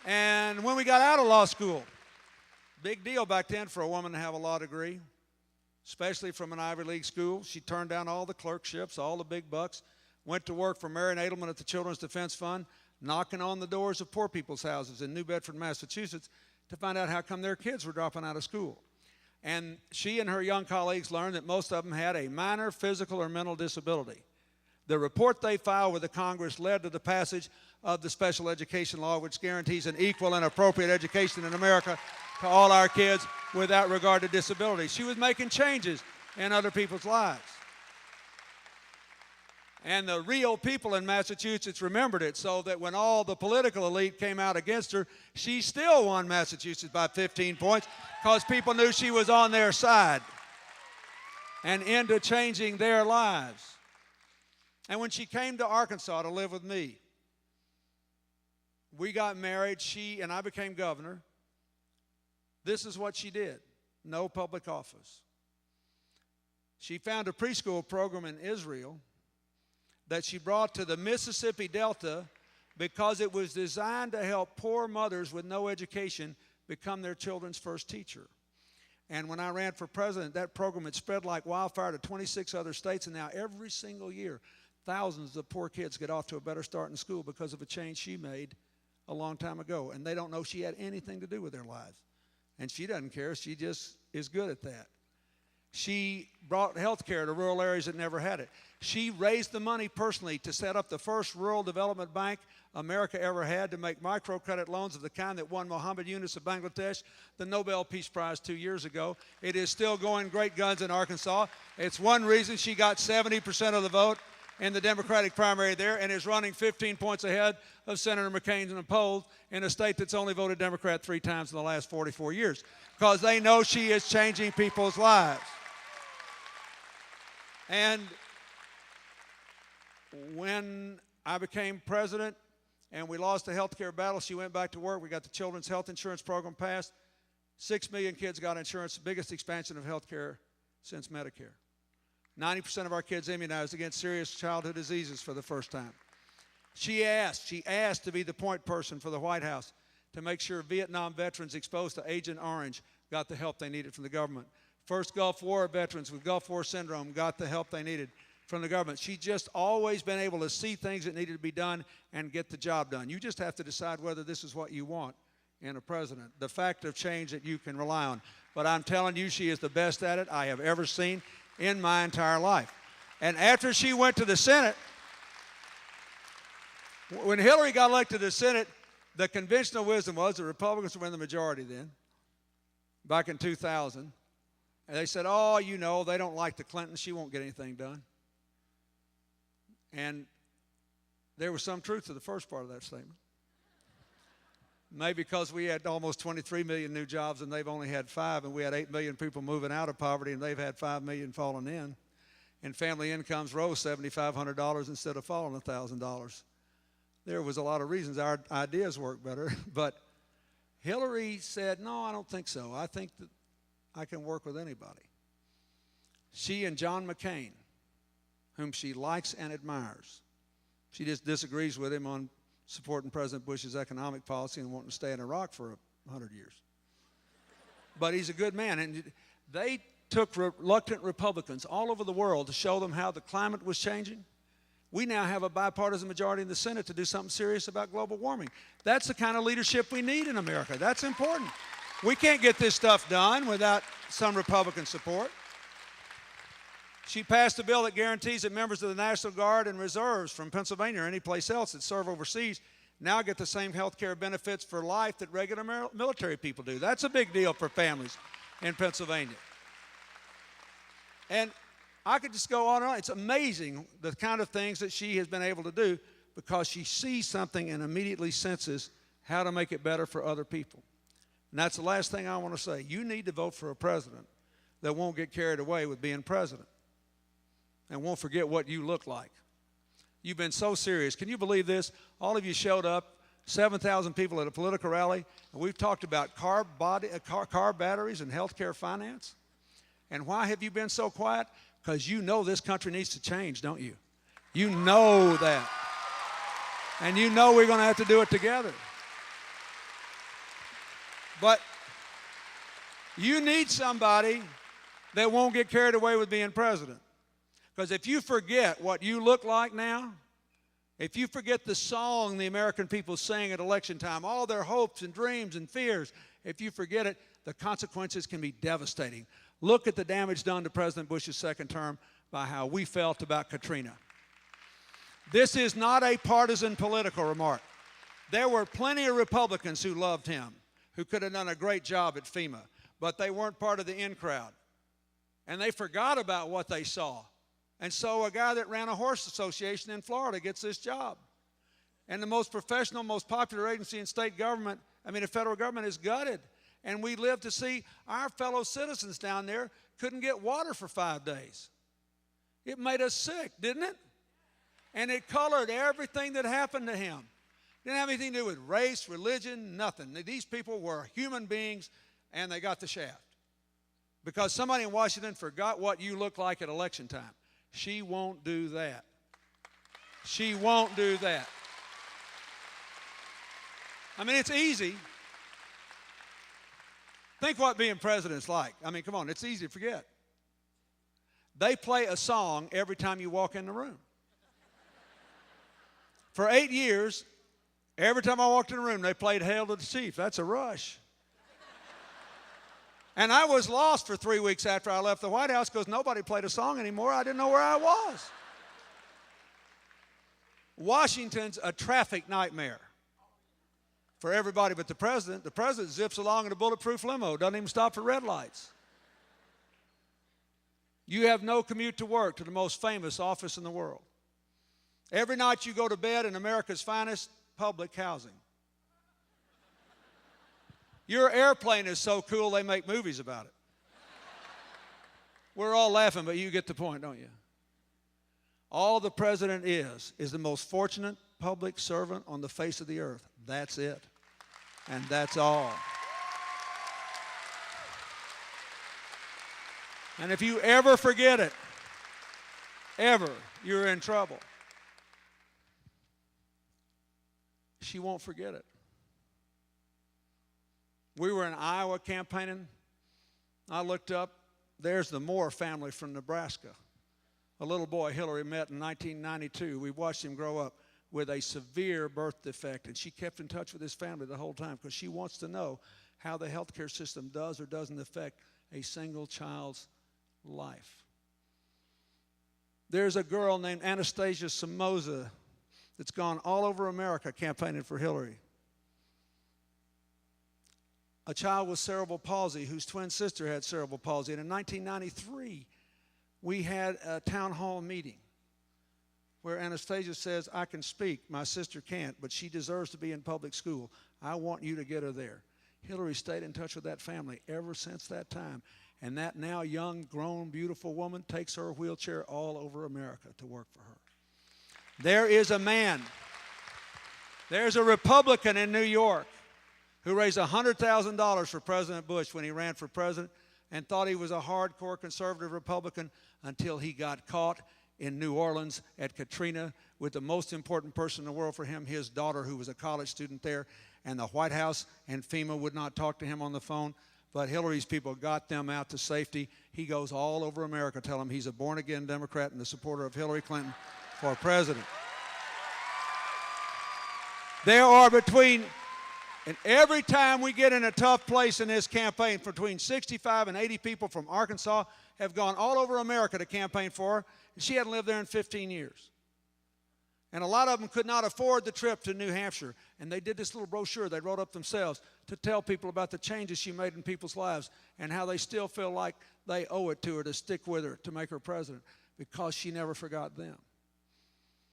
And when we got out of law school, big deal back then for a woman to have a law degree, especially from an Ivy League school. She turned down all the clerkships, all the big bucks, went to work for Marion Edelman at the Children's Defense Fund, knocking on the doors of poor people's houses in New Bedford, Massachusetts, to find out how come their kids were dropping out of school. And she and her young colleagues learned that most of them had a minor physical or mental disability. The report they filed with the Congress led to the passage of the special education law, which guarantees an equal and appropriate education in America to all our kids without regard to disability. She was making changes in other people's lives. And the real people in Massachusetts remembered it, so that when all the political elite came out against her, she still won Massachusetts by 15 points because people knew she was on their side and into changing their lives. And when she came to Arkansas to live with me, we got married, she and I became governor. This is what she did: no public office. She found a preschool program in Israel that she brought to the Mississippi Delta because it was designed to help poor mothers with no education become their children's first teacher. And when I ran for president, that program had spread like wildfire to 26 other states, and now every single year, thousands of poor kids get off to a better start in school because of a change she made a long time ago. And they don't know she had anything to do with their lives. And she doesn't care. She just is good at that. She brought health care to rural areas that never had it. She raised the money personally to set up the first rural development bank America ever had to make microcredit loans of the kind that won Mohammed Yunus of Bangladesh the Nobel Peace Prize 2 years ago. It is still going great guns in Arkansas. It's one reason she got 70% of the vote in the Democratic primary there and is running 15 points ahead of Senator McCain in the polls in a state that's only voted Democrat 3 times in the last 44 years, because they know she is changing people's lives. And when I became president and we lost the health care battle, she went back to work. We got the children's health insurance program passed. 6 million kids got insurance, the biggest expansion of health care since Medicare. 90% of our kids immunized against serious childhood diseases for the first time. She asked to be the point person for the White House to make sure Vietnam veterans exposed to Agent Orange got the help they needed from the government. First Gulf War veterans with Gulf War syndrome got the help they needed from the government. She's just always been able to see things that needed to be done and get the job done. You just have to decide whether this is what you want in a president, the fact of change that you can rely on. But I'm telling you, she is the best at it I have ever seen in my entire life. And after she went to the Senate, when Hillary got elected to the Senate, the conventional wisdom was the Republicans would win the majority then, back in 2000. And they said, oh, you know, they don't like the Clintons. She won't get anything done. And there was some truth to the first part of that statement. Maybe because we had almost 23 million new jobs and they've only had 5, and we had 8 million people moving out of poverty and they've had 5 million falling in. And family incomes rose $7,500 instead of falling $1,000. There was a lot of reasons our ideas worked better. But Hillary said, no, I don't think so. I think that I can work with anybody. She and John McCain, whom she likes and admires, she just disagrees with him on supporting President Bush's economic policy and wanting to stay in Iraq for 100 years. But he's a good man. And they took reluctant Republicans all over the world to show them how the climate was changing. We now have a bipartisan majority in the Senate to do something serious about global warming. That's the kind of leadership we need in America. That's important. We can't get this stuff done without some Republican support. She passed a bill that guarantees that members of the National Guard and Reserves from Pennsylvania or any place else that serve overseas now get the same health care benefits for life that regular military people do. That's a big deal for families in Pennsylvania. And I could just go on and on. It's amazing the kind of things that she has been able to do because she sees something and immediately senses how to make it better for other people. And that's the last thing I want to say. You need to vote for a president that won't get carried away with being president and won't forget what you look like. You've been so serious. Can you believe this? All of you showed up, 7,000 people at a political rally, and we've talked about car batteries and healthcare finance. And why have you been so quiet? Because you know this country needs to change, don't you? You know that. And you know we're going to have to do it together. But you need somebody that won't get carried away with being president. Because if you forget what you look like now, if you forget the song the American people sing at election time, all their hopes and dreams and fears, if you forget it, the consequences can be devastating. Look at the damage done to President Bush's second term by how we felt about Katrina. This is not a partisan political remark. There were plenty of Republicans who loved him, who could have done a great job at FEMA, but they weren't part of the in crowd. And they forgot about what they saw. And so a guy that ran a horse association in Florida gets this job. And the most professional, most popular agency in state government, the federal government, is gutted. And we live to see our fellow citizens down there couldn't get water for 5 days. It made us sick, didn't it? And it colored everything that happened to him. Didn't have anything to do with race, religion, nothing. These people were human beings, and they got the shaft. Because somebody in Washington forgot what you look like at election time. She won't do that. She won't do that. It's easy. Think what being president's like. Come on, it's easy to forget. They play a song every time you walk in the room. For 8 years, every time I walked in the room, they played Hail to the Chief. That's a rush. And I was lost for 3 weeks after I left the White House because nobody played a song anymore. I didn't know where I was. Washington's a traffic nightmare for everybody but the president. The president zips along in a bulletproof limo, doesn't even stop for red lights. You have no commute to work to the most famous office in the world. Every night you go to bed in America's finest public housing. Your airplane is so cool they make movies about it. We're all laughing, but you get the point, don't you? All the president is the most fortunate public servant on the face of the earth. That's it. And that's all. And if you ever forget it, you're in trouble. She won't forget it. We were in Iowa campaigning. I looked up. There's the Moore family from Nebraska. A little boy Hillary met in 1992. We watched him grow up with a severe birth defect, and she kept in touch with his family the whole time because she wants to know how the healthcare system does or doesn't affect a single child's life. There's a girl named Anastasia Somoza that's gone all over America campaigning for Hillary. A child with cerebral palsy whose twin sister had cerebral palsy. And in 1993, we had a town hall meeting where Anastasia says, I can speak, my sister can't, but she deserves to be in public school. I want you to get her there. Hillary stayed in touch with that family ever since that time. And that now young, grown, beautiful woman takes her wheelchair all over America to work for her. There is a man, there's a Republican in New York who raised $100,000 for President Bush when he ran for president and thought he was a hardcore conservative Republican until he got caught in New Orleans at Katrina with the most important person in the world for him, his daughter, who was a college student there. And the White House and FEMA would not talk to him on the phone. But Hillary's people got them out to safety. He goes all over America telling them he's a born-again Democrat and a supporter of Hillary Clinton for president. There are and every time we get in a tough place in this campaign, between 65 and 80 people from Arkansas have gone all over America to campaign for her. And she hadn't lived there in 15 years. And a lot of them could not afford the trip to New Hampshire. And they did this little brochure they wrote up themselves to tell people about the changes she made in people's lives and how they still feel like they owe it to her to stick with her to make her president because she never forgot them.